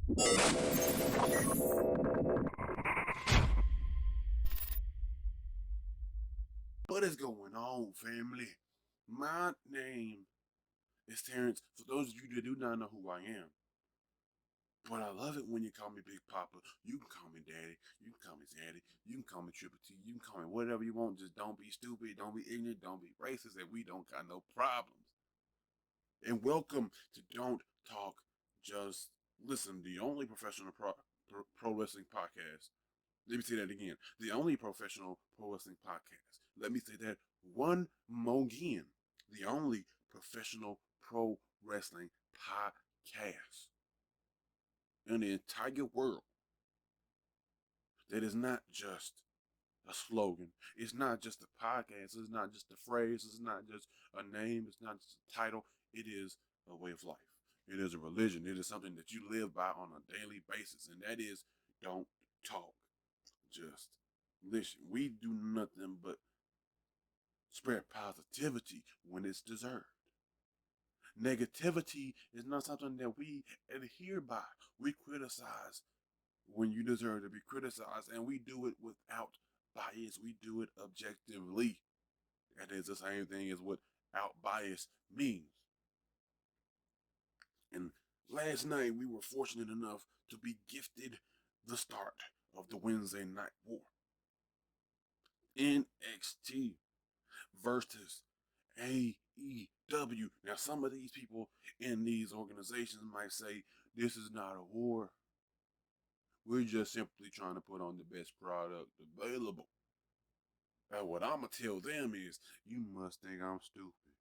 What is going on, family? My name is Terrence. For those of you that do not know who I am, but I love it when you call me Big Papa. You can call me Daddy. You can call me Zaddy. You can call me Triple T. You can call me whatever you want. Just don't be stupid. Don't be ignorant. Don't be racist. And we don't got no problems. And welcome to Don't Talk, Just Listen, the only professional pro wrestling podcast. Let me say that again. The only professional pro wrestling podcast. Let me say that one more again. The only professional pro wrestling podcast in the entire world that is not just a slogan. It's not just a podcast. It's not just a phrase. It's not just a name. It's not just a title. It is a way of life. It is a religion. It is something that you live by on a daily basis. And that is don't talk. Just listen. We do nothing but spread positivity when it's deserved. Negativity is not something that we adhere by. We criticize when you deserve to be criticized, and we do it without bias. We do it objectively. That is the same thing as what out bias means. And last night we were fortunate enough to be gifted the start of the Wednesday Night War. NXT versus AEW. Now, some of these people in these organizations might say this is not a war. We're just simply trying to put on the best product available. And what I'm going to tell them is, you must think I'm stupid.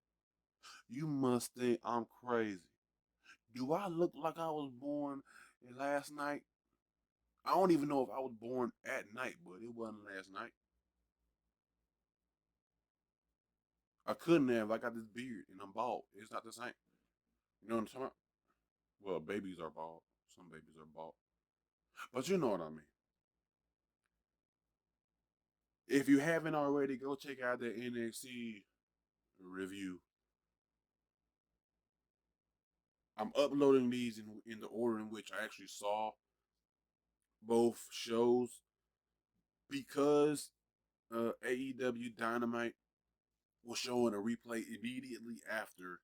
You must think I'm crazy. Do I look like I was born last night? I don't even know if I was born at night, but it wasn't last night. I couldn't have. I got this beard and I'm bald. It's not the same. You know what I'm talking about? Well, babies are bald. Some babies are bald. But you know what I mean. If you haven't already, go check out the NXT review. I'm uploading these in the order in which I actually saw both shows because AEW Dynamite was showing a replay immediately after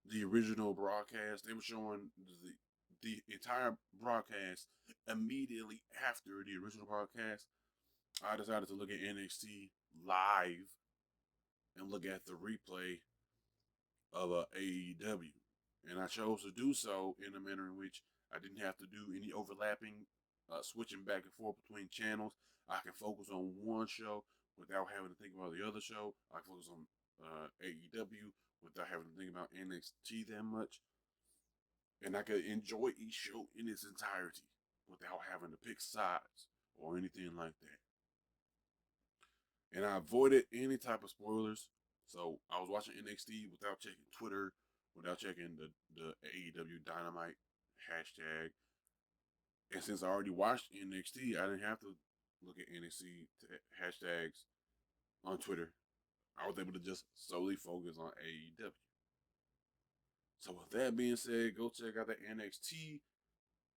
the original broadcast. They were showing the entire broadcast immediately after the original broadcast. I decided to look at NXT live and look at the replay of AEW. And I chose to do so in a manner in which I didn't have to do any overlapping, switching back and forth between channels. I can focus on one show without having to think about the other show. I can focus on AEW without having to think about NXT that much. And I could enjoy each show in its entirety without having to pick sides or anything like that. And I avoided any type of spoilers. So I was watching NXT without checking Twitter, without checking the AEW Dynamite hashtag. And since I already watched NXT, I didn't have to look at NXT hashtags on Twitter. I was able to just solely focus on AEW. So with that being said, go check out the NXT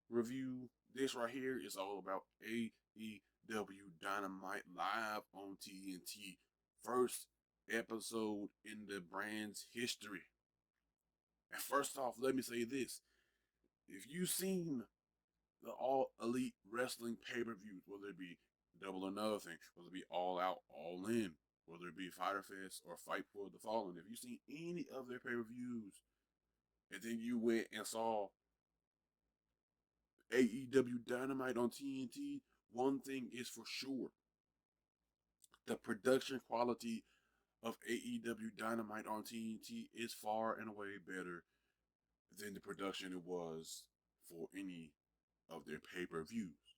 review. This right here is all about AEW Dynamite live on TNT. First episode in the brand's history. And first off, let me say this. If you've seen the All Elite Wrestling pay-per-views, whether it be Double or Nothing, whether it be All Out, All In, whether it be Fyter Fest or Fight for the Fallen, if you've seen any of their pay-per-views, and then you went and saw AEW Dynamite on TNT, one thing is for sure. The production quality of AEW Dynamite on TNT is far and away better than the production it was for any of their pay-per-views.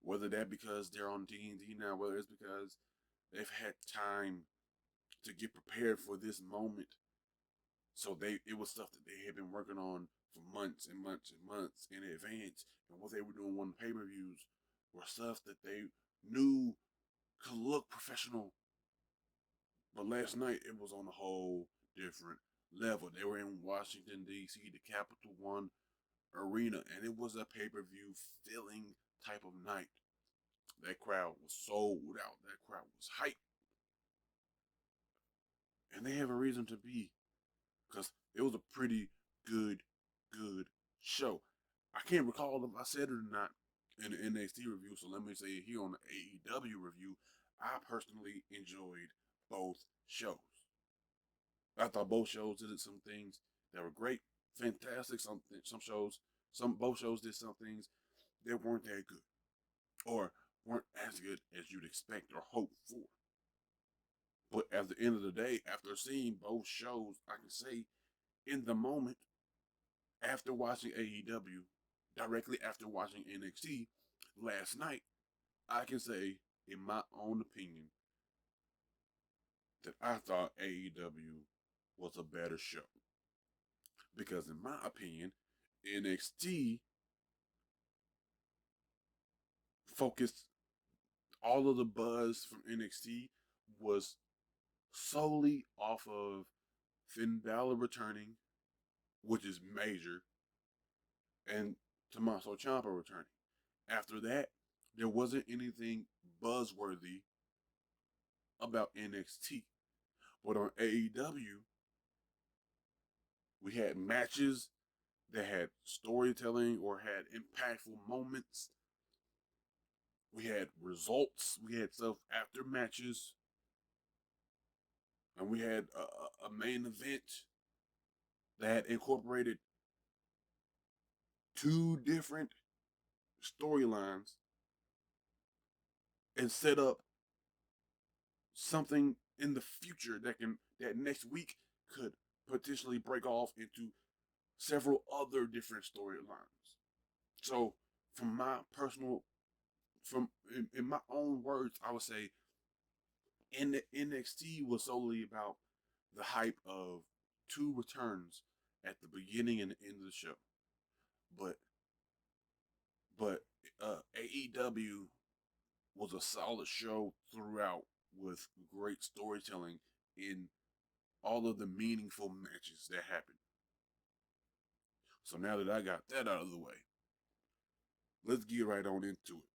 Whether that because they're on TNT now, whether it's because they've had time to get prepared for this moment. So it was stuff that they had been working on for months and months and months in advance. And what they were doing on pay-per-views were stuff that they knew could look professional. But last night it was on a whole different level. They were in Washington, D.C., the Capital One, arena, and it was a pay-per-view filling type of night. That crowd was sold out. That crowd was hyped, and they have a reason to be because it was a pretty good show. I can't recall if I said it or not in the NXT review, so let me say it here on the AEW review. I personally enjoyed both shows. I thought both shows did some things that were great, fantastic. Some shows, both shows did some things that weren't that good or weren't as good as you'd expect or hope for. But at the end of the day, after seeing both shows, I can say in the moment, after watching AEW, directly after watching NXT last night, I can say, in my own opinion, that I thought AEW was a better show. Because in my opinion, NXT focused all of the buzz from NXT was solely off of Finn Balor returning, which is major, and Tommaso Ciampa returning. After that, there wasn't anything buzzworthy about NXT. But on AEW, we had matches that had storytelling or had impactful moments. We had results. We had stuff after matches. And we had a main event that incorporated two different storylines and set up something in the future that next week could potentially break off into several other different storylines. So, from my personal, in my own words, I would say, NXT was solely about the hype of two returns at the beginning and the end of the show, but but AEW was a solid show throughout with great storytelling in all of the meaningful matches that happened. So now that I got that out of the way, let's get right on into it.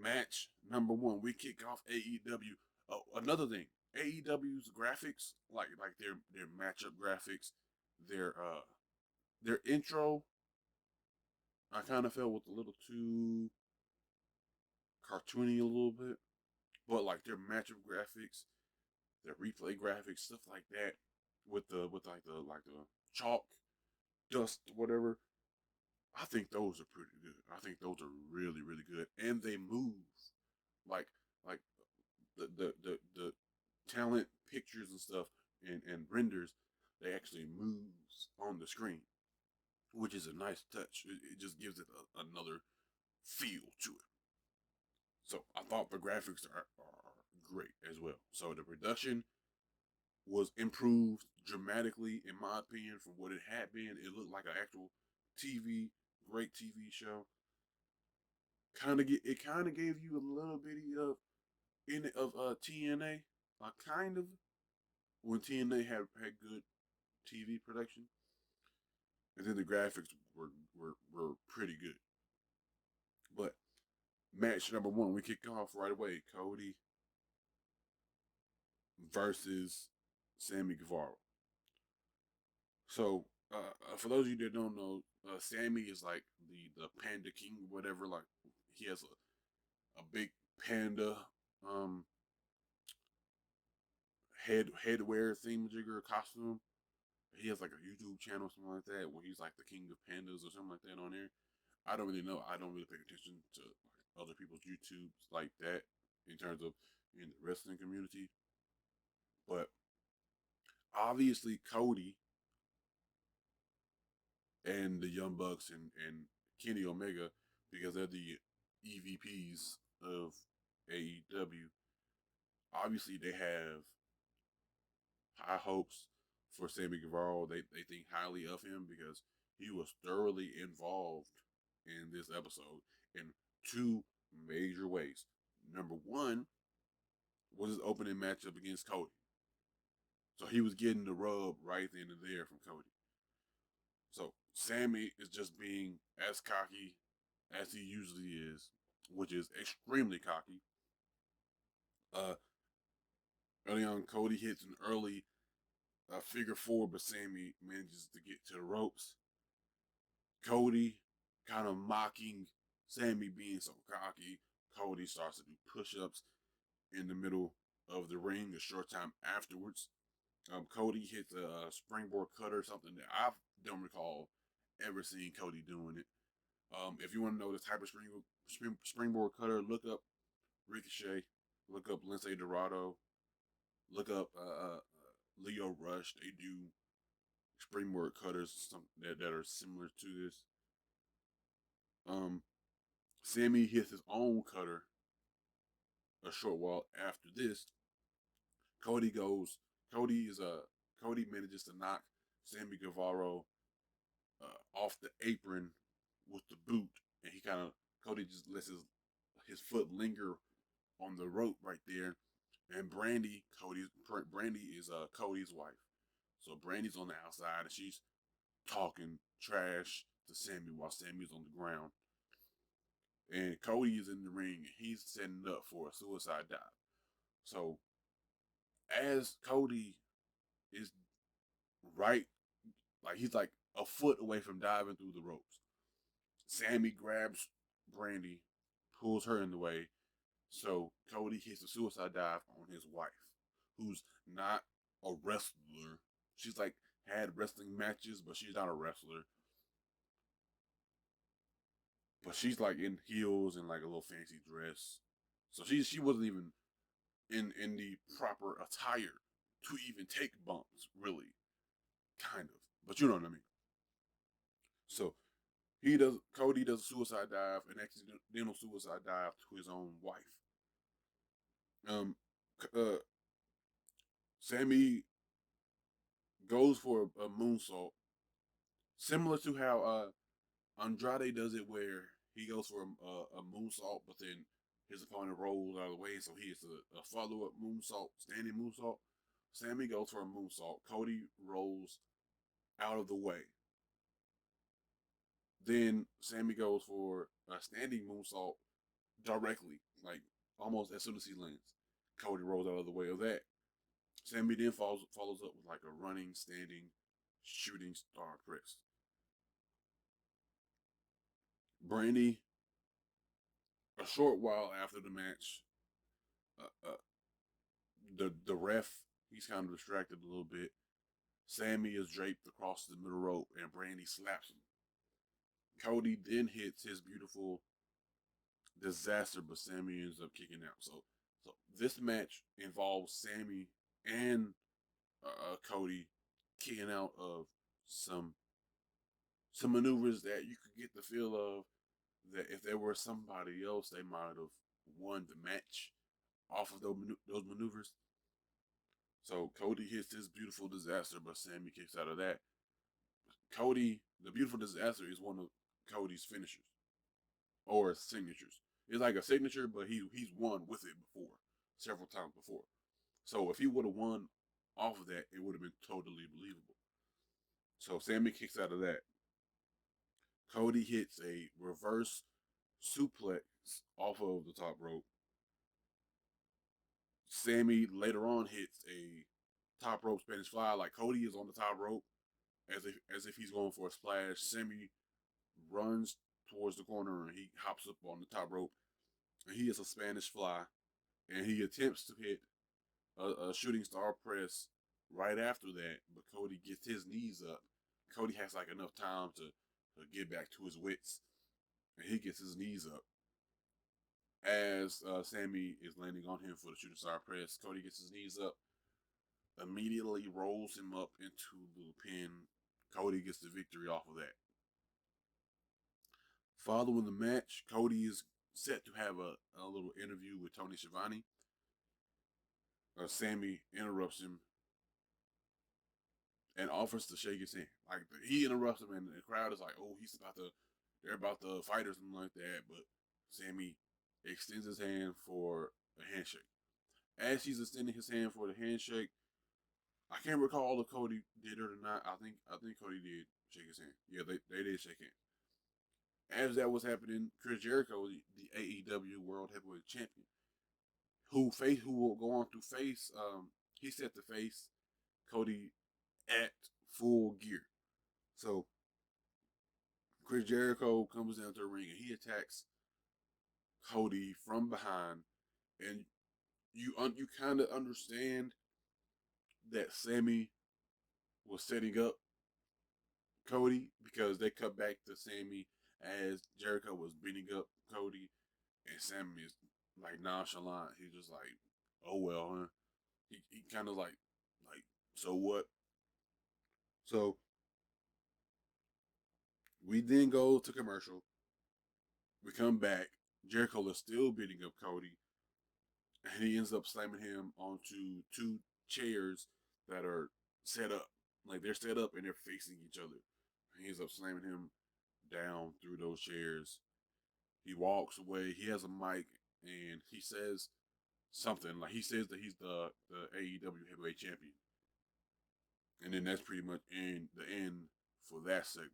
Match number one, we kick off AEW. Oh, another thing, AEW's graphics, like their matchup graphics, their intro, I kind of felt was a little too cartoony a little bit, but like their matchup graphics, their replay graphics, stuff like that, with the chalk dust whatever. I think those are pretty good. I think those are really good, and they move like like the talent pictures and stuff and renders. They actually moves on the screen, which is a nice touch. It just gives it another feel to it. So I thought the graphics are great as well. So the production was improved dramatically, in my opinion, from what it had been. It looked like an actual TV, great TV show. It kind of gave you a little bitty of TNA, kind of when TNA had good TV production, and then the graphics were pretty good. But match number one, we kick off right away. Cody versus Sammy Guevara. So, for those of you that don't know, Sammy is like the Panda King, whatever. Like he has a big panda um headwear thingamajigger costume. He has like a YouTube channel, something like that, where he's like the king of pandas or something like that on there. I don't really know. I don't really pay attention to like other people's YouTubes like that in terms of in the wrestling community. But obviously Cody and the Young Bucks and Kenny Omega, because they're the EVPs of AEW, obviously they have high hopes for Sammy Guevara. They think highly of him because he was thoroughly involved in this episode in two major ways. Number one was his opening matchup against Cody. So he was getting the rub right then and there from Cody. Sammy is just being as cocky as he usually is, which is extremely cocky. Uh, Early on, Cody hits an early figure four, but Sammy manages to get to the ropes. Cody, kind of mocking Sammy being so cocky, Cody starts to do push-ups in the middle of the ring a short time afterwards. Cody hits a springboard cutter, something that I don't recall ever seeing Cody doing it. If you want to know the type of springboard cutter, look up Ricochet, look up Lince Dorado, look up Leo Rush. They do springboard cutters that are similar to this. Um, Sammy hits his own cutter a short while after this. Cody goes. Cody is a Cody manages to knock Sammy Guevara off the apron with the boot, and he kind of Cody just lets his foot linger on the rope right there. And Brandy is Cody's wife, so Brandy's on the outside and she's talking trash to Sammy while Sammy's on the ground. And Cody is in the ring and he's setting up for a suicide dive. So as Cody is right, like he's like a foot away from diving through the ropes, Sammy grabs Brandy, pulls her in the way. So Cody hits a suicide dive on his wife, who's not a wrestler. She's like had wrestling matches, but she's not a wrestler. But she's like in heels and like a little fancy dress. So she wasn't even in the proper attire to even take bumps, really. Kind of. But you know what I mean. So Cody does a suicide dive, an accidental suicide dive to his own wife. Um uh Sammy goes for a moonsault, similar to how Andrade does it, where he goes for a moonsault, but then his opponent rolls out of the way, so he hits a follow up moonsault, standing moonsault. Sammy goes for a moonsault. Cody rolls out of the way. Then Sammy goes for a standing moonsault directly, like almost as soon as he lands. Cody rolls out of the way of that. Sammy then follows up with like a running, standing, shooting star press. Brandy, a short while after the match, uh, uh, the ref, he's kind of distracted a little bit. Sammy is draped across the middle rope and Brandy slaps him. Cody then hits his beautiful disaster, but Sammy ends up kicking out. So this match involves Sammy and Cody kicking out of some some maneuvers that you could get the feel of that if there were somebody else, they might have won the match off of those maneuvers. So Cody hits his beautiful disaster, but Sammy kicks out of that. Cody, the beautiful disaster is one of Cody's finishers or signatures. It's like a signature, but he's won with it before, several times before. So if he would have won off of that, it would have been totally believable. So Sammy kicks out of that. Cody hits a reverse suplex off of the top rope. Sammy later on hits a top rope Spanish fly. Like Cody is on the top rope as if he's going for a splash. Sammy runs towards the corner and he hops up on the top rope and he hits a Spanish fly and he attempts to hit a shooting star press right after that, but Cody gets his knees up. Cody has like enough time to get back to his wits and he gets his knees up. As Sammy is landing on him for the shooting star press, Cody gets his knees up, immediately rolls him up into the pin. Cody gets the victory off of that. Following the match, Cody is set to have a little interview with Tony Schiavone. Sammy interrupts him and offers to shake his hand. Like he interrupts him, and the crowd is like, "Oh, they're about to fight or something like that." But Sammy extends his hand for a handshake. As he's extending his hand for the handshake, I can't recall if Cody did it or not. I think Cody did. shake his hand. Yeah, they did shake hands. As that was happening, Chris Jericho, the AEW World Heavyweight Champion, who will go on to face, he set to face Cody at Full Gear. So Chris Jericho comes down to the ring and he attacks Cody from behind, and you kind of understand that Sammy was setting up Cody because they cut back to Sammy as Jericho was beating up Cody, and Sammy is like nonchalant. He's just like, "Oh well, huh?" He kind of like so what? So we then go to commercial. We come back. Jericho is still beating up Cody, and he ends up slamming him onto two chairs that are set up. Like they're set up and they're facing each other. He ends up slamming him down through those chairs. He walks away. He has a mic and he says something like he says that he's the AEW heavyweight champion. And then that's pretty much the end for that segment.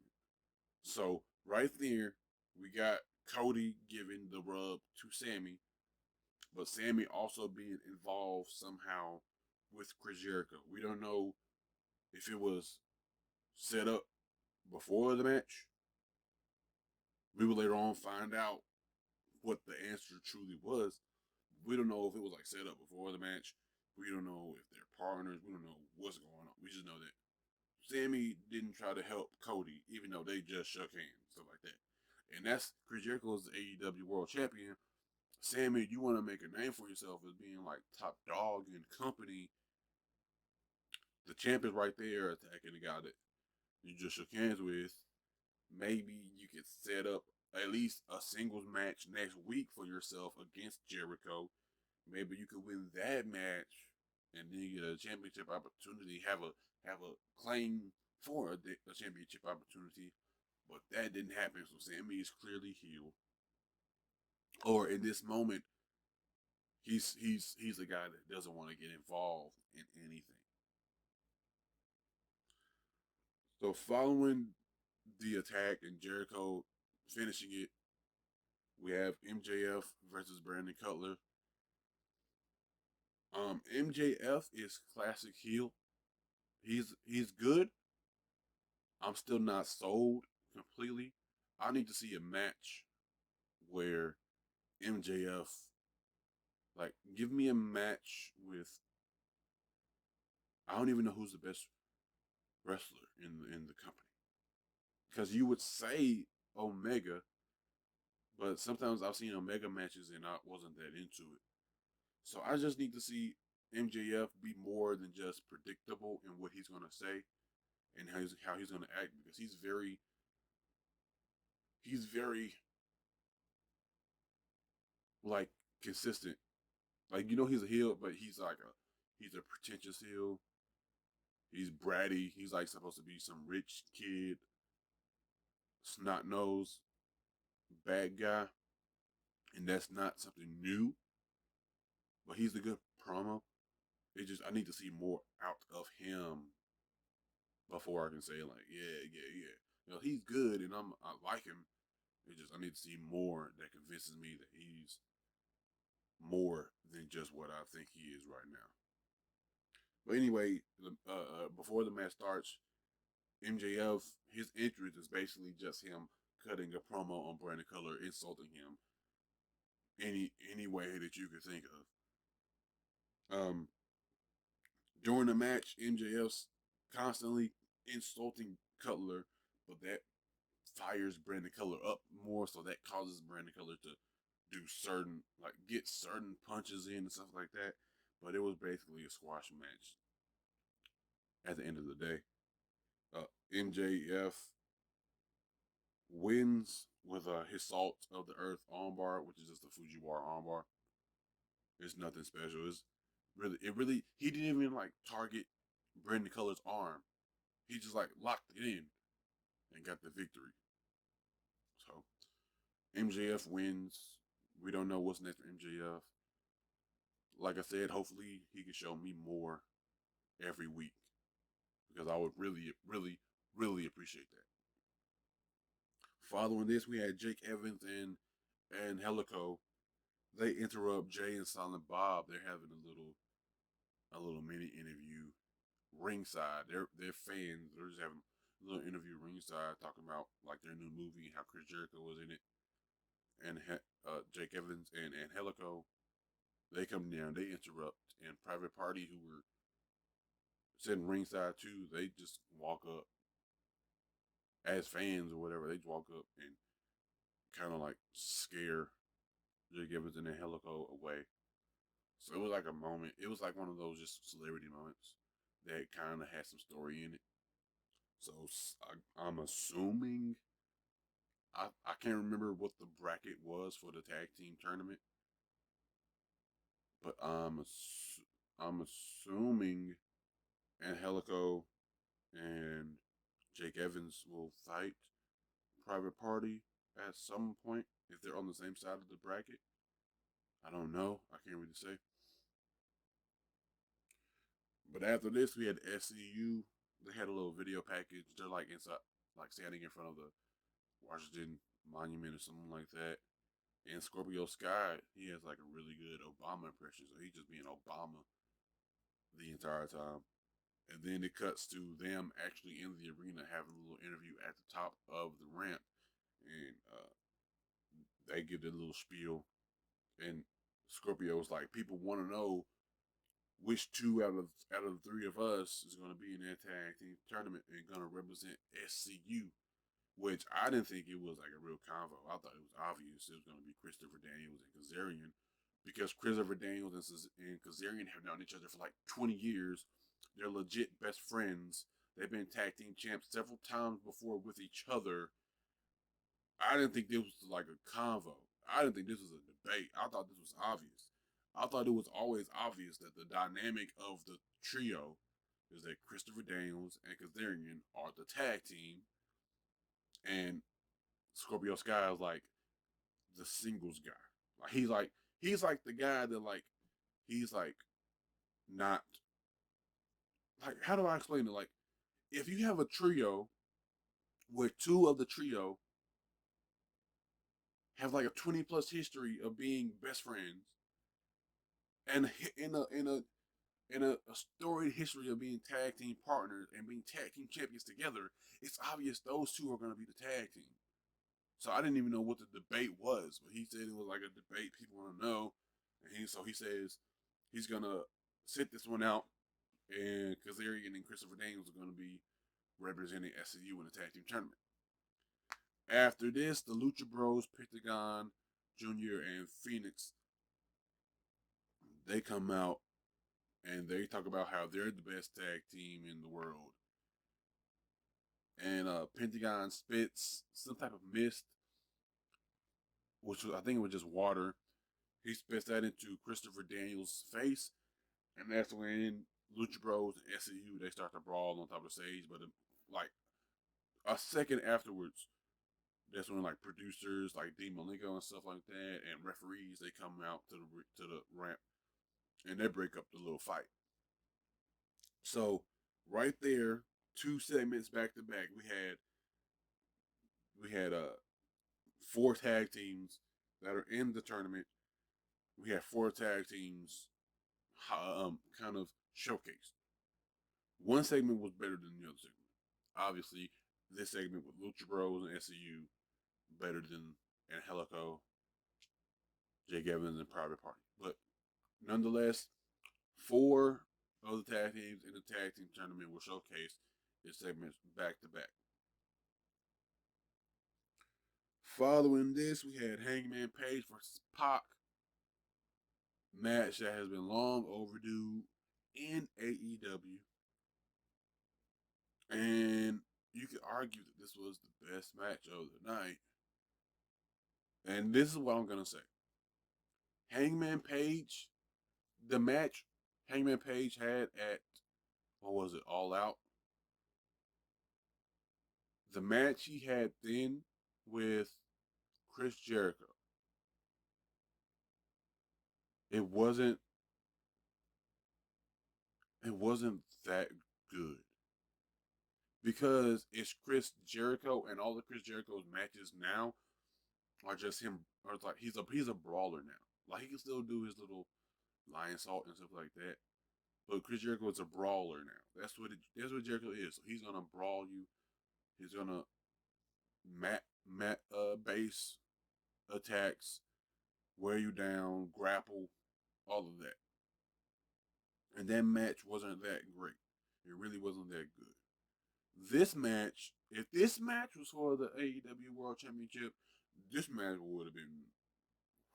So right there, we got Cody giving the rub to Sammy, but Sammy also being involved somehow with Chris Jericho. We don't know if it was set up before the match. We will later on find out what the answer truly was. We don't know if it was like set up before the match. We don't know if they're partners. We don't know what's going on. We just know that Sammy didn't try to help Cody, even though they just shook hands, stuff like that. And that's Chris Jericho's AEW World Champion. Sammy, you want to make a name for yourself as being like top dog in company. The champ is right there attacking the guy that you just shook hands with. Maybe you could set up at least a singles match next week for yourself against Jericho. Maybe you could win that match and then get a championship opportunity. Have a claim for a championship opportunity, but that didn't happen. So Sammy is clearly healed. Or in this moment, he's a guy that doesn't want to get involved in anything. So following the attack and Jericho finishing it, we have MJF versus Brandon Cutler. MJF is classic heel. He's good. I'm still not sold completely. I need to see a match where MJF, like, give me a match with, I don't even know who's the best wrestler in the company, because you would say Omega, but sometimes I've seen Omega matches and I wasn't that into it. So I just need to see MJF be more than just predictable in what he's gonna say and how he's gonna act, because he's very like consistent. Like, he's a heel, but he's a pretentious heel. He's bratty. He's like supposed to be some rich kid, snot nose, bad guy, and that's not something new. But he's a good promo. I need to see more out of him before I can say like, yeah. He's good, and I like him. I need to see more that convinces me that he's more than just what I think he is right now. But anyway, before the match starts, MJF, his entrance is basically just him cutting a promo on Brandon Cutler, insulting him any way that you could think of. During the match, MJF's constantly insulting Cutler, but that fires Brandon Cutler up more, so that causes Brandon Cutler to get certain punches in and stuff like that. But it was basically a squash match at the end of the day. MJF wins with his Salt of the Earth armbar, which is just a Fujiwara armbar. It's nothing special. He didn't even like target Brandon Cutler's arm. He just like locked it in and got the victory. So MJF wins. We don't know what's next for MJF. Like I said, hopefully he can show me more every week, because I would really, really Really appreciate that. Following this, we had Jake Evans and Helico. They interrupt Jay and Silent Bob. They're having a little mini interview ringside. They're fans. They're just having a little interview ringside, talking about like their new movie, how Chris Jericho was in it, and Jake Evans and Helico. They come down. They interrupt, and Private Party, who were sitting ringside too, they just walk up as fans or whatever. They just walk up and kind of like scare Jake Evans and then Helico away. So it was like a moment. It was like one of those just celebrity moments that kind of had some story in it. So I'm assuming I can't remember what the bracket was for the tag team tournament, but I'm assuming Angelico and Jake Evans will fight Private Party at some point if they're on the same side of the bracket. I don't know. I can't really say. But after this, we had SCU. They had a little video package. They're like inside, like standing in front of the Washington Monument or something like that. And Scorpio Sky, he has like a really good Obama impression, so he's just being Obama the entire time. And then it cuts to them actually in the arena having a little interview at the top of the ramp, and they give their little spiel. And Scorpio's like, people want to know which two out of the three of us is going to be in that tag team tournament and going to represent SCU. Which I didn't think it was like a real convo. I thought it was obvious it was going to be Christopher Daniels and Kazarian, because Christopher Daniels and Kazarian have known each other for like 20 years. They're legit best friends. They've been tag team champs several times before with each other. I didn't think this was like a convo. I didn't think this was a debate. I thought this was obvious. I thought it was always obvious that the dynamic of the trio is that Christopher Daniels and Kazarian are the tag team, and Scorpio Sky is like the singles guy. Like he's like the guy that like he's like not like, how do I explain it? Like, if you have a trio where two of the trio have like a 20 plus history of being best friends, and in a storied history of being tag team partners and being tag team champions together, it's obvious those two are going to be the tag team. So I didn't even know what the debate was, but he said it was like a debate people want to know, and he says he's gonna sit this one out, and Kazarian and Christopher Daniels are gonna be representing SCU in the tag team tournament. After this, the Lucha Bros, Pentagon Jr. and Phoenix, they come out and they talk about how they're the best tag team in the world. And Pentagon spits some type of mist, which I think it was just water. He spits that into Christopher Daniels' face, and that's when Lucha Bros and SCU they start to brawl on top of the stage. But like a second afterwards, that's when like producers like Dean Malenko and stuff like that, and referees they come out to the ramp and they break up the little fight. So right there, two segments back to back, we had four tag teams that are in the tournament. We had four tag teams kind of showcased. One segment was better than the other segment. Obviously, this segment with Lucha Bros and SCU better than Angelico, Jake Evans, and Private Party. But nonetheless, four of the tag teams in the tag team tournament were showcased in segments back to back. Following this, we had Hangman Page versus Pac, match that has been long overdue in AEW. And you could argue that this was the best match of the night. And this is what I'm going to say. Hangman Page, the match Hangman Page had at, what was it, All Out? The match he had then with Chris Jericho, it wasn't it wasn't that good. because it's Chris Jericho, and all the Chris Jericho's matches now are just him. Or it's like he's a brawler now. Like he can still do his little lion salt and stuff like that. But Chris Jericho is a brawler now. That's what Jericho is. So he's gonna brawl you. He's gonna mat base attacks, wear you down, grapple, all of that. And that match wasn't that great. It really wasn't that good. This match, if this match was for the AEW World Championship, this match would have been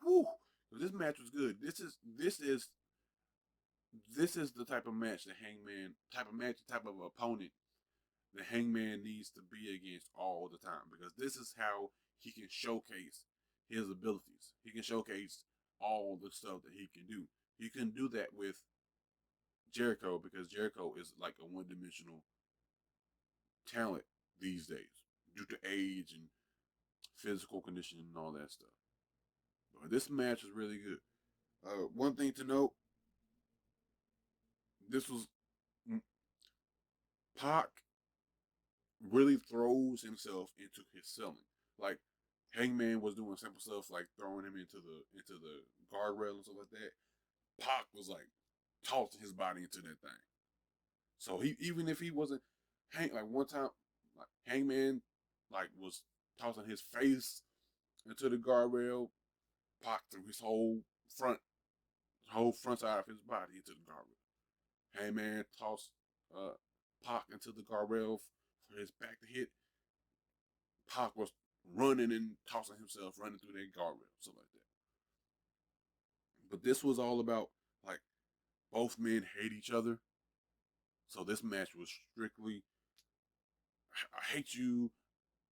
whew. This match was good. This is the type of match the Hangman type of opponent the Hangman needs to be against all the time, because this is how he can showcase his abilities. He can showcase all the stuff that he can do. He can do that with Jericho because Jericho is like a one-dimensional talent these days due to age and physical condition and all that stuff. But this match was really good. One thing to note: this was Pac really throws himself into his selling. Like Hangman was doing simple stuff like throwing him into the guardrail and stuff like that. Pac was like tossing his body into that thing. So he, even if he wasn't like one time, like Hangman like was tossing his face into the guardrail. Pac threw his whole front side of his body into the guardrail. Hangman tossed uh, Pac into the guardrail for his back to hit. Pac was running and tossing himself, running through that guardrail, something like that. But this was all about like both men hate each other. So this match was strictly, I hate you.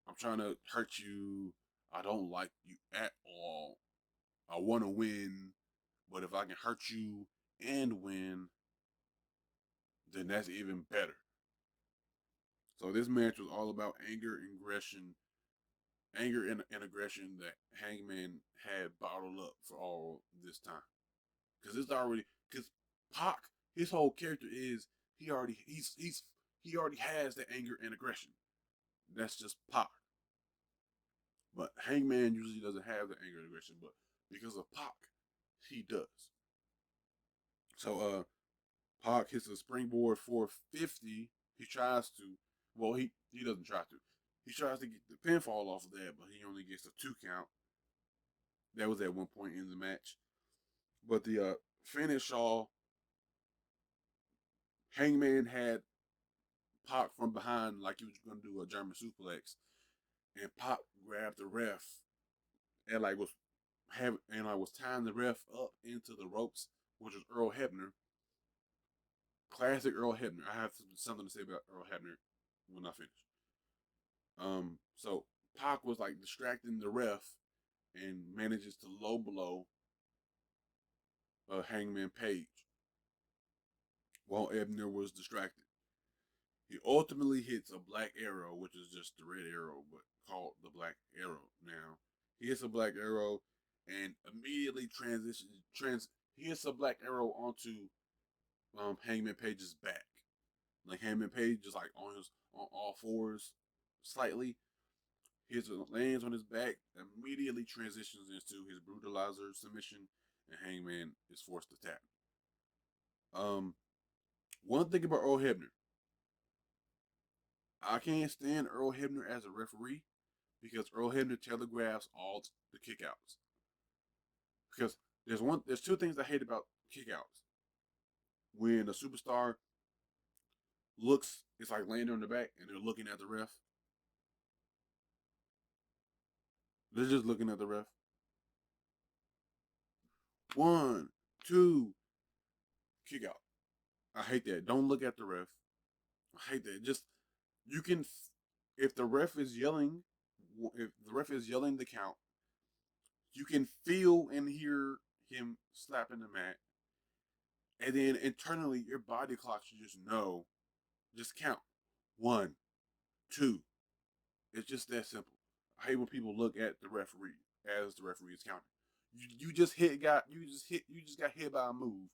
I'm trying to hurt you. I don't like you at all. I want to win, but if I can hurt you and win, then that's even better. So this match was all about anger and aggression that Hangman had bottled up for all this time. Because Pac, his whole character is he already has the anger and aggression. That's just Pac. But Hangman usually doesn't have the anger and aggression, but because of Pac, he does. So Pac hits a springboard 450. He tries to, well, he doesn't try to. He tries to get the pinfall off of that, but he only gets a 2 count. That was at one point in the match. But the finish all, Hangman had Pac from behind like he was going to do a German suplex, and Pac grabbed the ref and was tying the ref up into the ropes, which was Earl Hebner. Classic Earl Hebner. I have something to say about Earl Hebner when I finish. So Pac was like distracting the ref and manages to low blow Hangman Page while Ebner was distracted. He ultimately hits a black arrow, which is just the red arrow, but called the black arrow now. He hits a black arrow and immediately he hits a black arrow onto Hangman Page's back. Like Hangman Page just like on all fours slightly. He lands on his back, immediately transitions into his brutalizer submission, and Hangman is forced to tap. One thing about Earl Hebner, I can't stand Earl Hebner as a referee because Earl Hebner telegraphs all the kickouts. Because there's two things I hate about kickouts. When a superstar it's like laying on the back and they're looking at the ref. They're just looking at the ref. 1, 2, kick out. I hate that. Don't look at the ref. I hate that. Just you can, if the ref is yelling the count, you can feel and hear him slapping the mat, and then internally your body clock should just count 1, 2. It's just that simple. I hate when people look at the referee as the referee is counting. You just got hit by a move.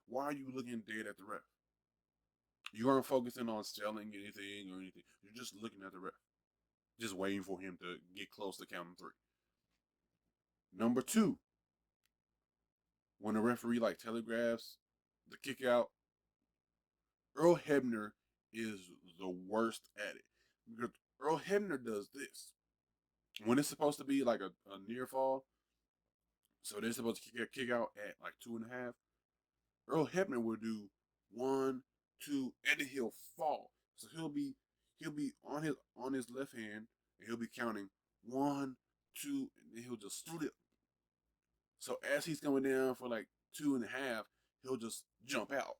Why are you looking dead at the ref? You aren't focusing on selling anything or anything. You're just looking at the ref, just waiting for him to get close to counting three. Number two, when the referee like telegraphs the kick out, Earl Hebner is the worst at it. Because Earl Hebner does this. When it's supposed to be like a near fall, so they're supposed to kick out at like 2.5. Earl Hebner will do 1, 2, and then he'll fall. So he'll be on his left hand and he'll be counting 1, 2, and then he'll just shoot it. So as he's going down for like 2.5, he'll just jump out.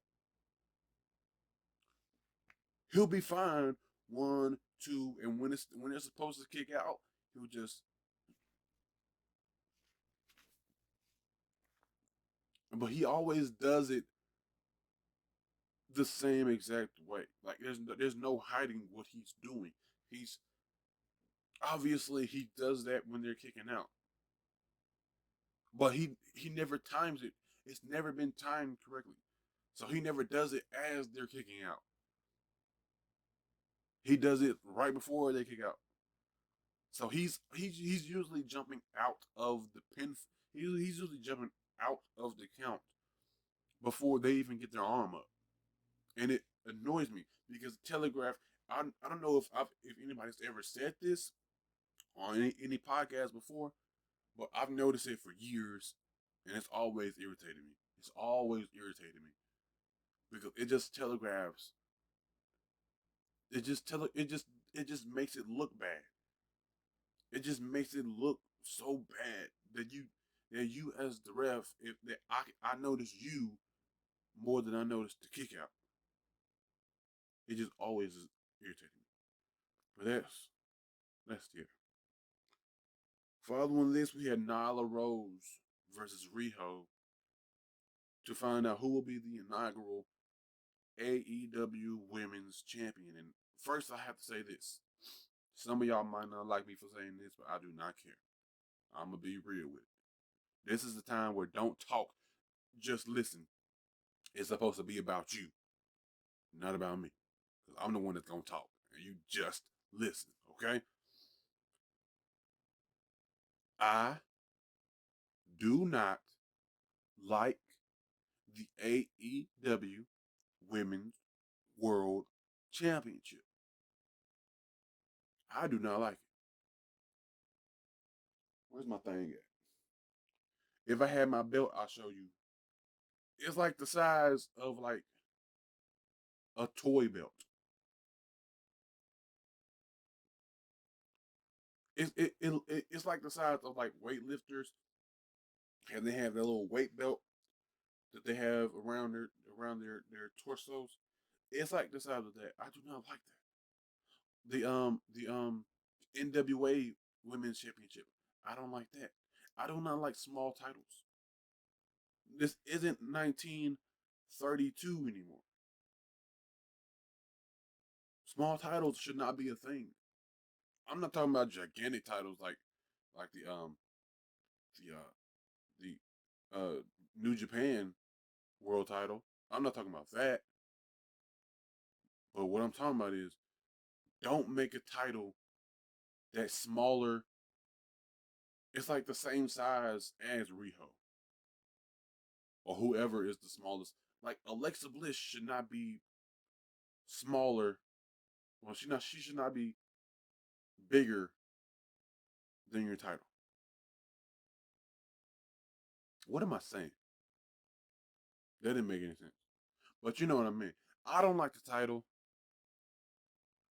He'll be fine 1, 2, and when it's supposed to kick out, he'll just. But he always does it the same exact way. Like there's no hiding what he's doing. He's obviously he does that when they're kicking out, but he never times it. It's never been timed correctly, so he never does it as they're kicking out. He does it right before they kick out. So he's usually jumping out of the pin. He's usually jumping out of the count before they even get their arm up, and it annoys me because Telegraph. I don't know if anybody's ever said this on any podcast before, but I've noticed it for years, and it's always irritated me. It's always irritated me because it just telegraphs. It just makes it look bad. It just makes it look so bad that you as the ref, if that I notice you more than I notice the kick out. It just always is irritating me. But that's it. Following this, we had Nyla Rose versus Riho to find out who will be the inaugural AEW Women's Champion. And first, I have to say this. Some of y'all might not like me for saying this, but I do not care. I'm going to be real with it. This is the time where don't talk, just listen. It's supposed to be about you, not about me. Because I'm the one that's going to talk, and you just listen, okay? I do not like the AEW Women's World Championship. I do not like it. Where's my thing at? If I had my belt, I'll show you. It's like the size of like a toy belt. It's like the size of like weightlifters, and they have that little weight belt that they have around their torsos. It's like the size of that. I do not like that. The NWA Women's Championship. I don't like that. I do not like small titles. This isn't 1932 anymore. Small titles should not be a thing. I'm not talking about gigantic titles like the New Japan World Title. I'm not talking about that. But what I'm talking about is don't make a title that's smaller. It's like the same size as Riho or whoever is the smallest. Like Alexa Bliss should not be smaller. Well, she should not be bigger than your title. What am I saying? That didn't make any sense. But you know what I mean. I don't like the title.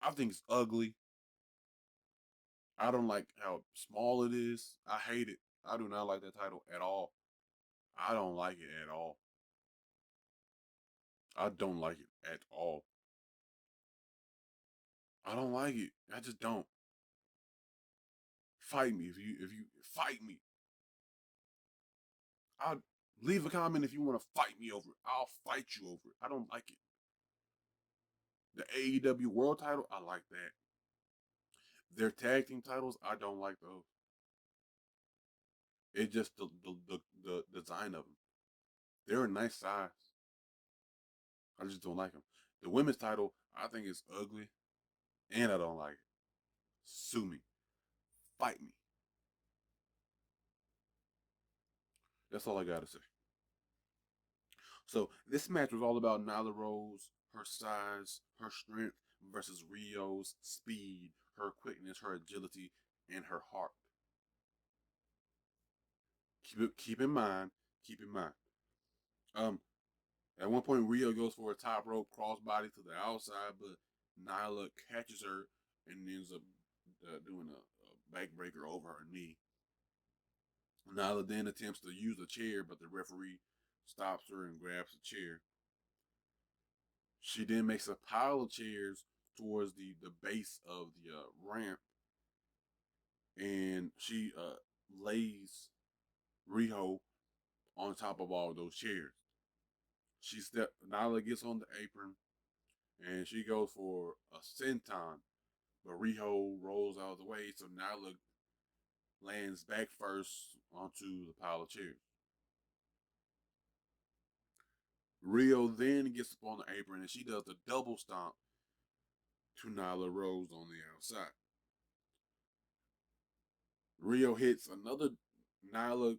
I think it's ugly. I don't like how small it is. I hate it. I do not like that title at all. I don't like it at all. I don't like it at all. I don't like it. I just don't. Fight me if you fight me. I'll leave a comment if you want to fight me over it. I'll fight you over it. I don't like it. The AEW World Title, I like that. Their tag team titles, I don't like those. It's just the design of them. They're a nice size. I just don't like them. The women's title, I think it's ugly, and I don't like it. Sue me, fight me. That's all I gotta say. So this match was all about Nyla Rose, her size, her strength versus Rio's speed, her quickness, her agility, and her heart. Keep in mind. Keep in mind. Um, at one point Rio goes for a top rope crossbody to the outside, but Nyla catches her and ends up doing a backbreaker over her knee. Nyla then attempts to use a chair, but the referee stops her and grabs the chair. She then makes a pile of chairs towards the base of the ramp, and she lays Riho on top of all those chairs. Nyla gets on the apron, and she goes for a senton, but Riho rolls out of the way, so Nyla lands back first onto the pile of chairs. Rio then gets up on the apron and she does the double stomp to Nyla Rose on the outside. Rio hits another. Nyla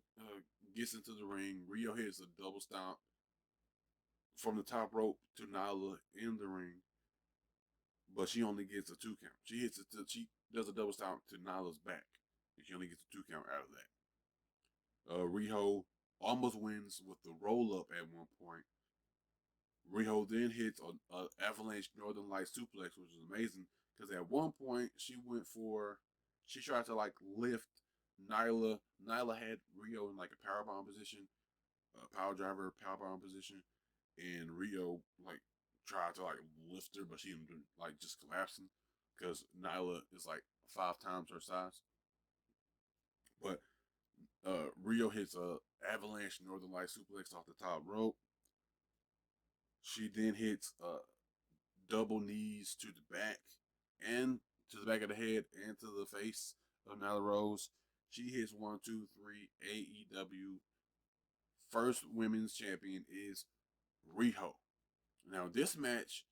gets into the ring. Rio hits a double stomp from the top rope to Nyla in the ring, but she only gets a 2 count. She does a double stomp to Nyla's back, and she only gets a 2 count out of that. Riho almost wins with the roll up at one point. Riho then hits an avalanche Northern Light suplex, which is amazing because at one point she tried to like lift Nyla. Nyla had Rio in like a powerbomb position, power driver powerbomb position, and Rio like tried to like lift her, but she ended up like just collapsing because Nyla is like 5 times her size. But Rio hits a avalanche Northern Light suplex off the top rope. She then hits double knees to the back and to the back of the head and to the face of Nyla Rose. She hits 1, 2, 3. AEW first women's champion is Riho. Now this match,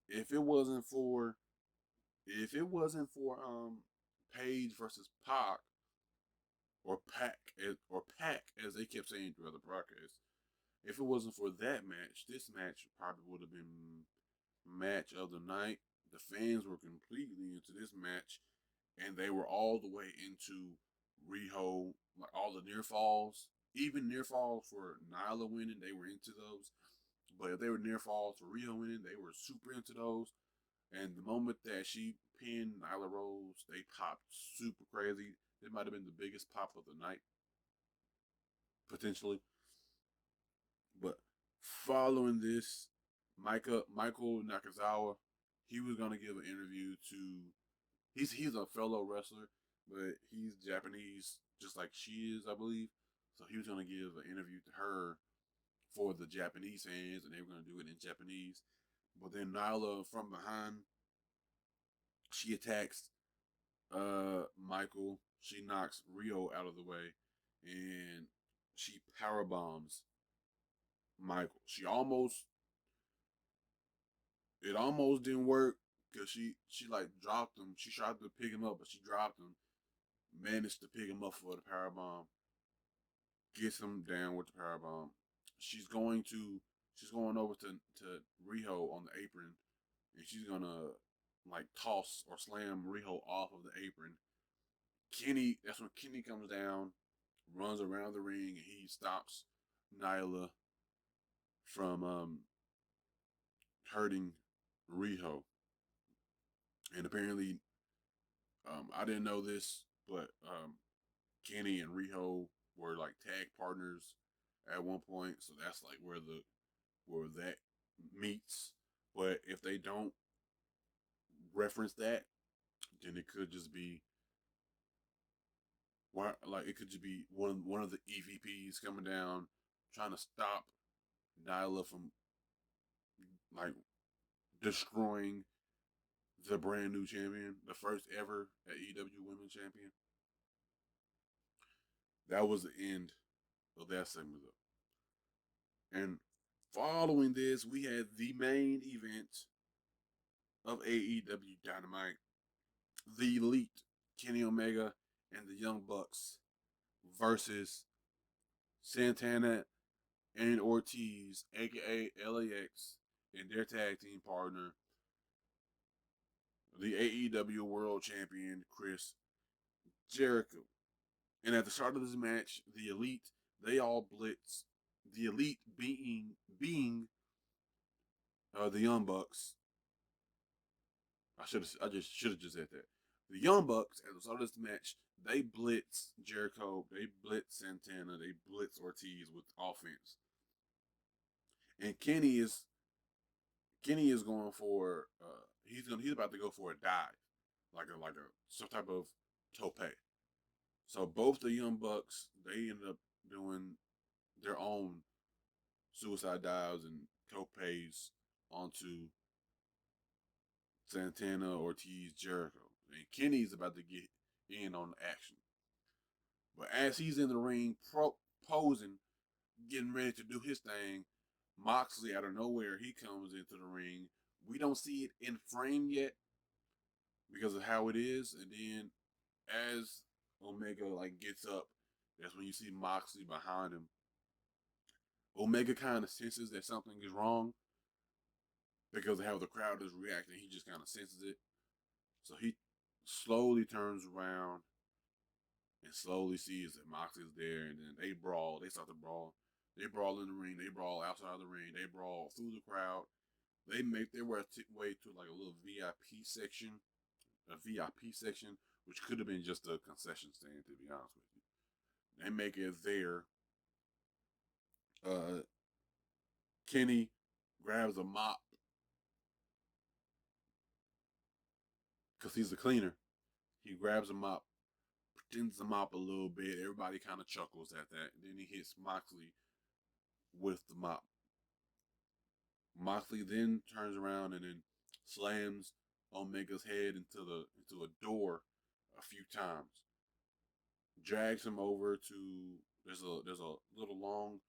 if it wasn't for Paige versus Pac or Pac as they kept saying throughout the broadcast, if it wasn't for that match, this match probably would have been match of the night. The fans were completely into this match, and they were all the way into Riho, like all the near falls, even near falls for Nyla winning. They were into those, but if they were near falls for Riho winning, they were super into those. And the moment that she pinned Nyla Rose, they popped super crazy. It might have been the biggest pop of the night, potentially. But following this, Michael Nakazawa, he was gonna give an interview to. He's a fellow wrestler, but he's Japanese, just like she is, I believe. So he was gonna give an interview to her for the Japanese fans, and they were gonna do it in Japanese. But then Nyla from behind, she attacks Michael. She knocks Rio out of the way, and she power bombs Michael. It almost didn't work because she like dropped him. She tried to pick him up, but she dropped him. Managed to pick him up for the power bomb. Gets him down with the power bomb. She's going to she's going over to Riho on the apron, and she's gonna like toss or slam Riho off of the apron. That's when Kenny comes down, runs around the ring, and he stops Nyla from hurting Riho. And apparently, I didn't know this, but Kenny and Riho were like tag partners at one point, so that's like where that meets. But if they don't reference that, then it could just be like it could just be one of the EVPs coming down trying to stop Nyla from like destroying the brand new champion, the first ever AEW Women's Champion. That was the end of that segment, though. And Following this, we had the main event of AEW Dynamite, the Elite, Kenny Omega and the Young Bucks versus Santana and Ortiz, aka LAX, and their tag team partner, the AEW World Champion Chris Jericho. And at the start of this match, the Elite, they all blitz. The Elite being the Young Bucks. I just should have just said that. The Young Bucks at the start of this match, they blitz Jericho, they blitz Santana, they blitz Ortiz with offense. And Kenny is going for he's about to go for a dive, like a some type of tope. So both the Young Bucks, they ended up doing their own suicide dives and topes onto Santana, Ortiz, Jericho. And Kenny's about to get in on the action. But as he's in the ring posing, getting ready to do his thing, Moxley out of nowhere, he comes into the ring. We don't see it in frame yet because of how it is. And then as Omega like gets up, that's when you see Moxley behind him. Omega kind of senses that something is wrong because of how the crowd is reacting. He just kind of senses it. So he slowly turns around and slowly sees that Moxley's there, and then they brawl. They start to brawl. They brawl in the ring. They brawl outside of the ring. They brawl through the crowd. They make their way to like a little VIP section, which could have been just a concession stand, to be honest with you. They make it there. Uh, Kenny grabs a mop because he's a cleaner. He grabs a mop, pretends to mop a little bit. Everybody kind of chuckles at that. And then he hits Moxley with the mop. Moxley then turns around and then slams Omega's head into a door a few times. Drags him over to there's a little long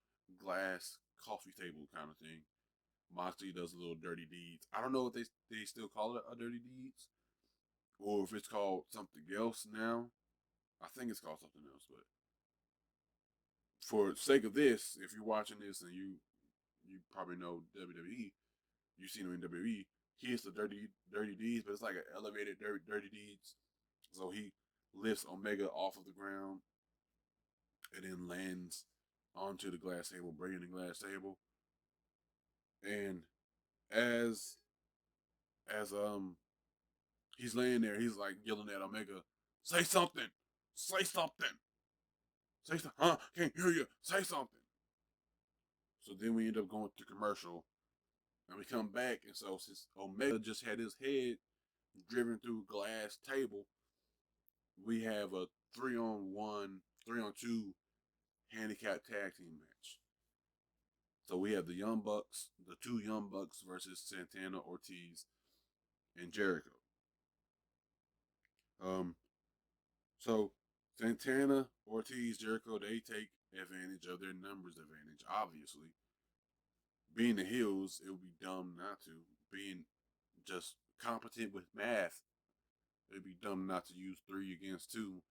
glass coffee table kind of thing. Moxley does a little dirty deeds. I don't know if they still call it a dirty deeds or if it's called something else now. I think it's called something else, but for the sake of this, if you're watching this and you probably know WWE, you've seen him in WWE. He hits the dirty deeds, but it's like an elevated dirty deeds. So he lifts Omega off of the ground and then lands onto the glass table, breaking the glass table. And as as he's laying there, he's like yelling at Omega, "Say something, say something, say something, huh? Can't hear you. Say something." So then we end up going to commercial, and we come back, and so since Omega just had his head driven through a glass table, we have a 3-on-1, 3-on-2 handicap tag team match. So we have the Young Bucks, the two Young Bucks versus Santana, Ortiz, and Jericho. Um, so Santana, Ortiz, Jericho, they take advantage of their numbers advantage. Obviously, being the heels, it would be dumb not to. Being just competent with math, it'd be dumb not to use 3 against 2.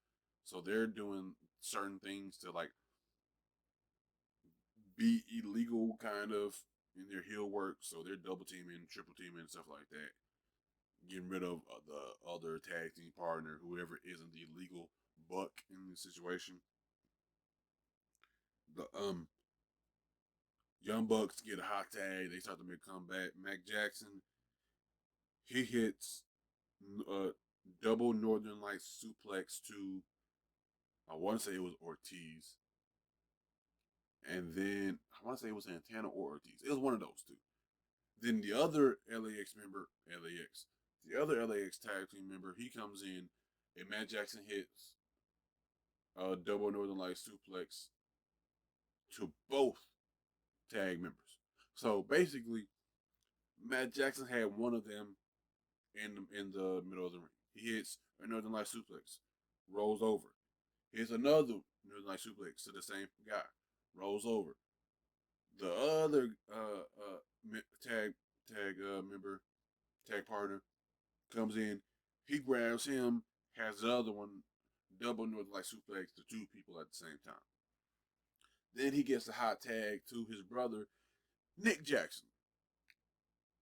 So they're doing certain things to like be illegal kind of in their heel work. So they're double teaming, triple teaming, and stuff like that. Getting rid of the other tag team partner, whoever isn't the illegal buck in the situation. The Young Bucks get a hot tag. They start to make a comeback. Mac Jackson, he hits a double Northern Lights suplex to, I want to say it was Ortiz. And then I want to say it was Santana or Ortiz. It was one of those two. Then the other the other LAX tag team member, he comes in and Matt Jackson hits a double Northern Lights suplex to both tag members. So basically, Matt Jackson had one of them in the middle of the ring. He hits a Northern Light suplex, rolls over. Hits another Northern Light suplex to the same guy, rolls over. The other member, tag partner, comes in. He grabs him, has the other one double north like suplex the two people at the same time. Then he gets a hot tag to his brother, Nick Jackson.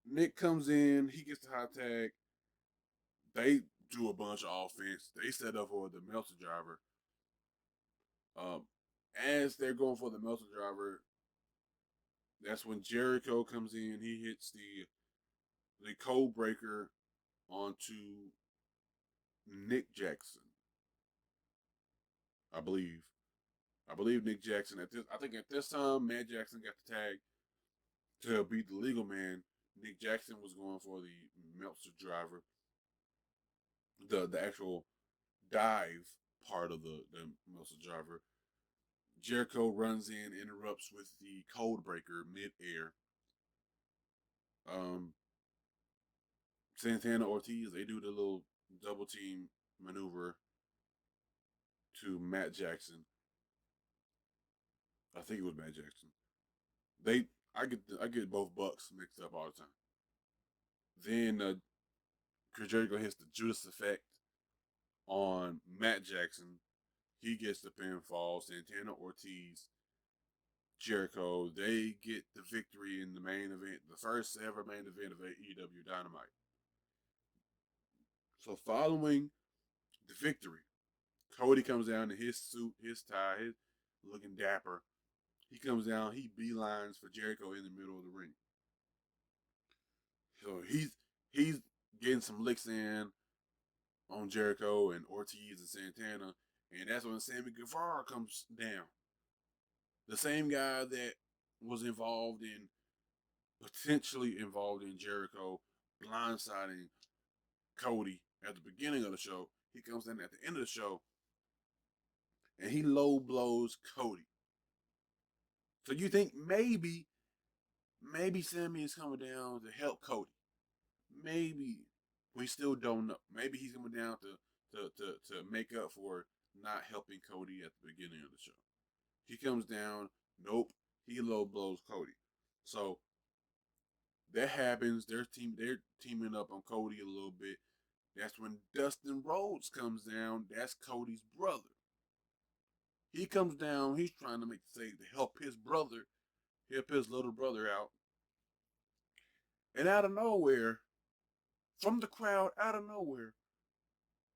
Nick comes in, he gets the hot tag. They do a bunch of offense. They set up for the Meltzer driver. Um, as they're going for the Meltzer driver, that's when Jericho comes in. He hits the code breaker onto Nick Jackson, I believe. I believe Nick Jackson at this. I think at this time, Matt Jackson got the tag to beat the legal man. Nick Jackson was going for the Meltzer driver, the actual dive part of the Meltzer driver. Jericho runs in, interrupts with the code breaker mid-air. Um, Santana Ortiz, they do the little double team maneuver to Matt Jackson. I think it was Matt Jackson. They, I get both Bucks mixed up all the time. Then Chris Jericho hits the Judas effect on Matt Jackson. He gets the pinfall. Santana Ortiz, Jericho, they get the victory in the main event, the first ever main event of AEW Dynamite. So following the victory, Cody comes down in his suit, his tie, his looking dapper. He comes down, he beelines for Jericho in the middle of the ring. So he's getting some licks in on Jericho and Ortiz and Santana, and that's when Sammy Guevara comes down. The same guy that was potentially involved in Jericho blindsiding Cody at the beginning of the show. He comes in at the end of the show and he low blows Cody. So you think maybe Sammy is coming down to help Cody. Maybe we still don't know. Maybe he's coming down to make up for not helping Cody at the beginning of the show. He comes down. Nope. He low blows Cody. So that happens. They're teaming up on Cody a little bit. That's when Dustin Rhodes comes down. That's Cody's brother. He comes down. He's trying to make the save to help his brother, help his little brother out. And out of nowhere, from the crowd, out of nowhere,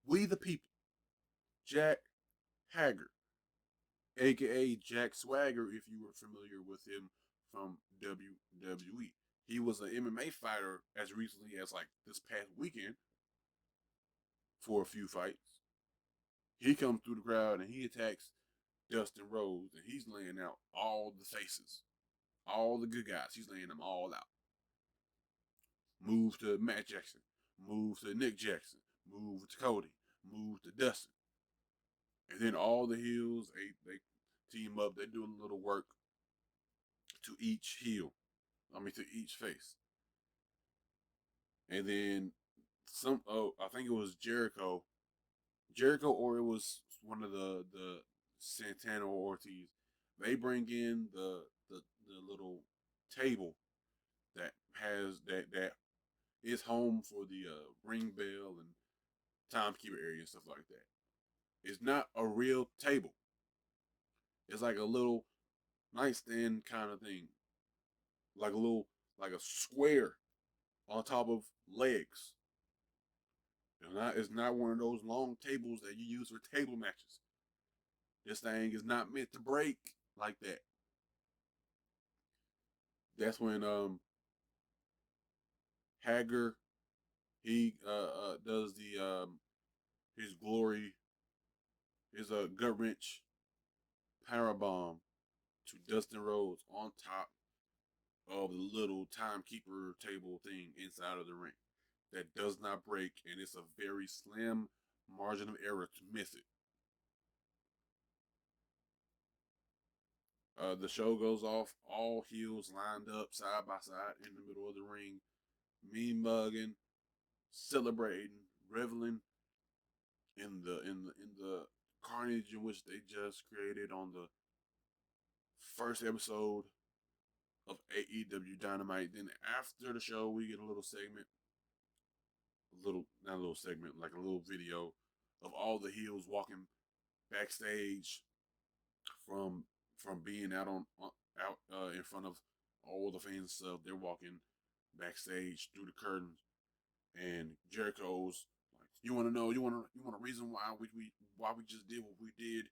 we the people, Jack Hager, aka Jack Swagger, if you were familiar with him from WWE. He was an MMA fighter as recently as like this past weekend for a few fights. He comes through the crowd and he attacks Dustin Rhodes and he's laying out all the faces, all the good guys. He's laying them all out. Move to Matt Jackson, move to Nick Jackson, move to Cody, move to Dustin. And then all the heels, they team up, they do a little work to each heel. To each face. And then I think it was Jericho, or it was one of the Santana or Ortiz. They bring in the little table that has that is home for the ring bell and timekeeper area and stuff like that. It's not a real table. It's like a little nightstand kind of thing, like a square on top of legs. It's not one of those long tables that you use for table matches. This thing is not meant to break like that. That's when Hager he does the his glory his gut wrench power bomb to Dustin Rhodes on top of the little timekeeper table thing inside of the ring that does not break, and it's a very slim margin of error to miss it. The show goes off, all heels lined up side by side in the middle of the ring, me mugging, celebrating, reveling in the carnage in which they just created on the first episode of AEW Dynamite. Then after the show, we get a little segment, not a little segment, like a little video of all the heels walking backstage from being out in front of all the fans and stuff. They're walking backstage through the curtains, and Jericho's like, "You want to know? You want a reason why we just did what we did?"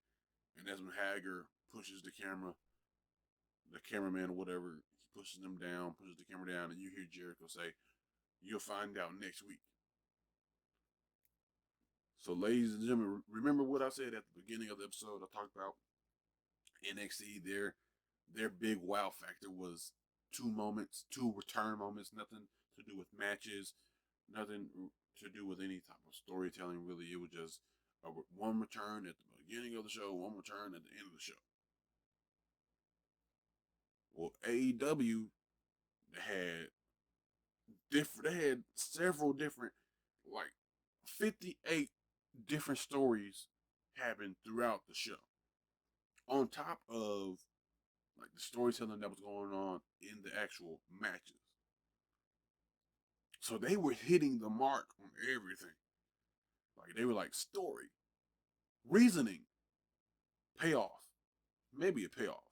And that's when Hager pushes the cameraman or whatever, he pushes them down, pushes the camera down, and you hear Jericho say, "You'll find out next week." So, ladies and gentlemen, remember what I said at the beginning of the episode? I talked about NXT. Their big wow factor was two return moments, nothing to do with matches, nothing to do with any type of storytelling. Really, it was just one return at the beginning of the show, one return at the end of the show. Well, AEW had they had several different, like 58 different stories happen throughout the show. On top of like the storytelling that was going on in the actual matches. So they were hitting the mark on everything. Like they were like story, reasoning, payoff, maybe a payoff.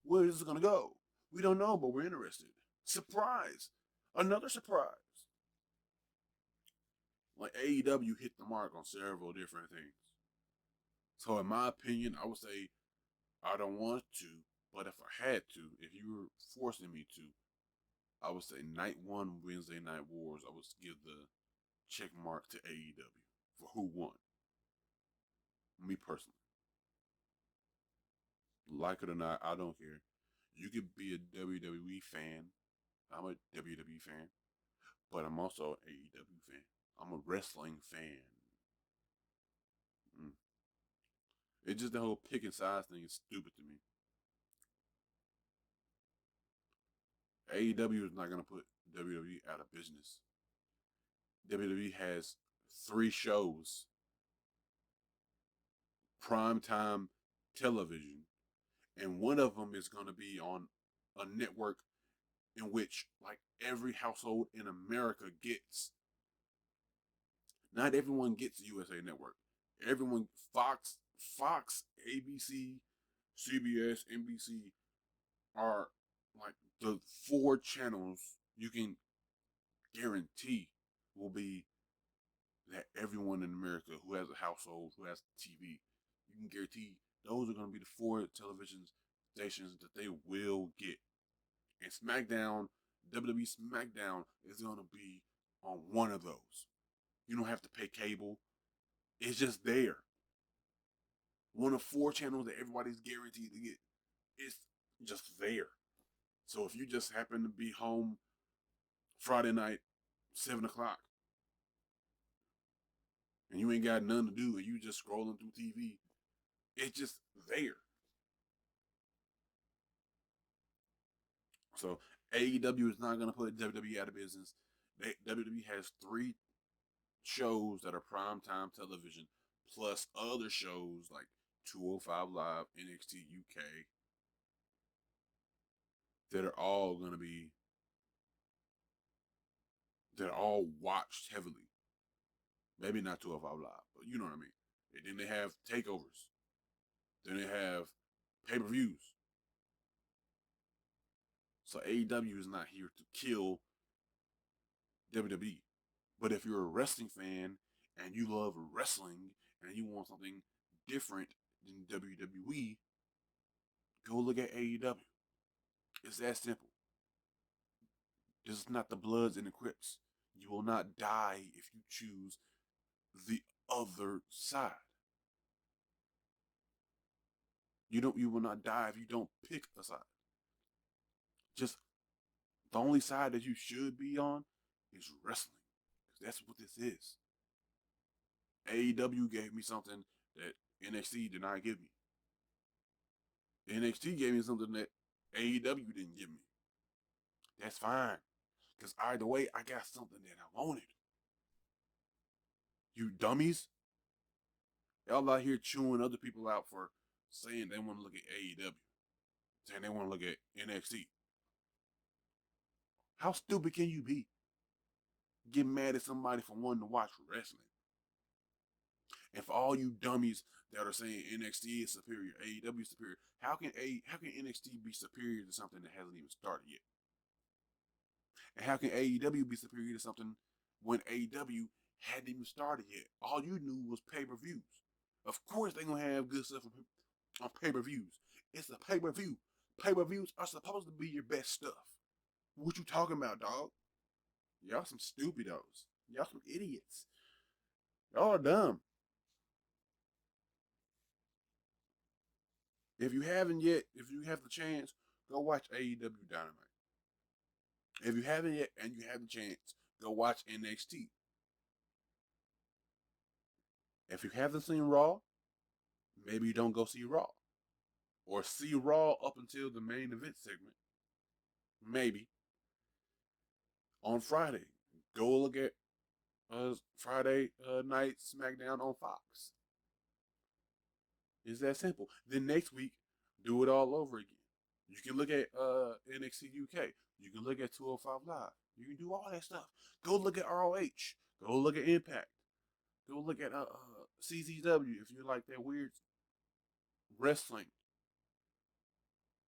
Where is it gonna go? We don't know, but we're interested. Surprise, another surprise. Like AEW hit the mark on several different things. So in my opinion, I would say I don't want to, but if I had to, if you were forcing me to, I would say night one Wednesday Night Wars, I would give the check mark to AEW for who won. Me personally. Like it or not, I don't care. You could be a WWE fan. I'm a WWE fan, but I'm also an AEW fan. I'm a wrestling fan. Mm. It's just the whole pick and size thing is stupid to me. AEW is not going to put WWE out of business. WWE has 3 shows, primetime television, and one of them is going to be on a network in which like every household in America gets. Not everyone gets USA Network. Everyone Fox, ABC, CBS, NBC are like the 4 channels you can guarantee will be that everyone in America who has a household, who has TV, you can guarantee those are going to be the 4 television stations that they will get. And SmackDown, WWE SmackDown is going to be on one of those. You don't have to pay cable. It's just there. One of 4 channels that everybody's guaranteed to get. It's just there. So if you just happen to be home Friday night, 7 o'clock, and you ain't got nothing to do and you just scrolling through TV, it's just there. So AEW is not going to put WWE out of business. WWE has 3 shows that are primetime television, plus other shows like 205 Live, NXT UK, that are all going to be, that are all watched heavily. Maybe not 205 Live, but you know what I mean. And then they have takeovers. Then they have pay-per-views. So AEW is not here to kill WWE. But if you're a wrestling fan and you love wrestling and you want something different than WWE, go look at AEW. It's that simple. This is not the Bloods and the Crips. You will not die if you choose the other side. You will not die if you don't pick a side. Just the only side that you should be on is wrestling. Because that's what this is. AEW gave me something that NXT did not give me. NXT gave me something that AEW didn't give me. That's fine. Because either way, I got something that I wanted. You dummies. Y'all out here chewing other people out for saying they want to look at AEW. Saying they want to look at NXT. How stupid can you be? Get mad at somebody for wanting to watch wrestling. And for all you dummies that are saying NXT is superior, AEW is superior, how can NXT be superior to something that hasn't even started yet? And how can AEW be superior to something when AEW hadn't even started yet? All you knew was pay-per-views. Of course they're gonna have good stuff on pay-per-views. It's a pay-per-view. Pay-per-views are supposed to be your best stuff. What you talking about, dog? Y'all some stupidos. Y'all some idiots. Y'all are dumb. If you haven't yet, if you have the chance, go watch AEW Dynamite. If you haven't yet and you have the chance, go watch NXT. If you haven't seen Raw, maybe you don't go see Raw. Or see Raw up until the main event segment. Maybe. On Friday, go look at Friday night SmackDown on Fox. It's that simple. Then next week, do it all over again. You can look at NXT UK. You can look at 205 Live. You can do all that stuff. Go look at ROH. Go look at Impact. Go look at CZW if you like that weird wrestling.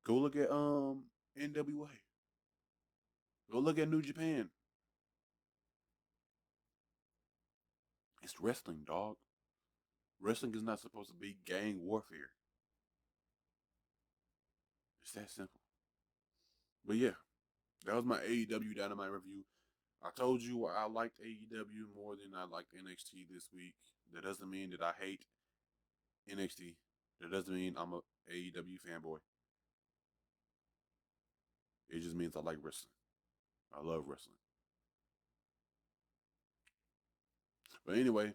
Go look at NWA. Go look at New Japan. It's wrestling, dog. Wrestling is not supposed to be gang warfare. It's that simple. But yeah, that was my AEW Dynamite review. I told you I liked AEW more than I liked NXT this week. That doesn't mean that I hate NXT. That doesn't mean I'm a AEW fanboy. It just means I like wrestling. I love wrestling. But anyway,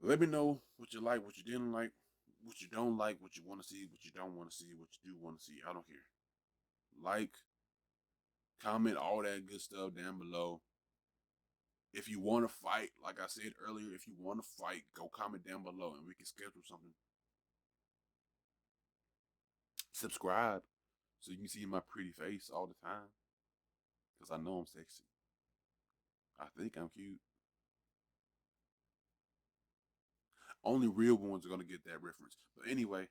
let me know what you like, what you didn't like, what you don't like, what you want to see, what you don't want to see, what you do want to see. I don't care. Like, comment, all that good stuff down below. If you want to fight, like I said earlier, if you want to fight, go comment down below and we can schedule something. Subscribe so you can see my pretty face all the time. Because I know I'm sexy. I think I'm cute. Only real ones are going to get that reference. But anyway,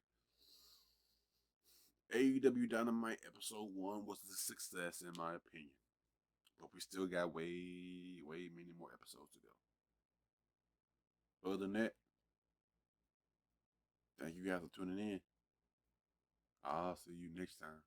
AEW Dynamite episode 1 was a success in my opinion. But we still got way many more episodes to go. Other than that, thank you guys for tuning in. I'll see you next time.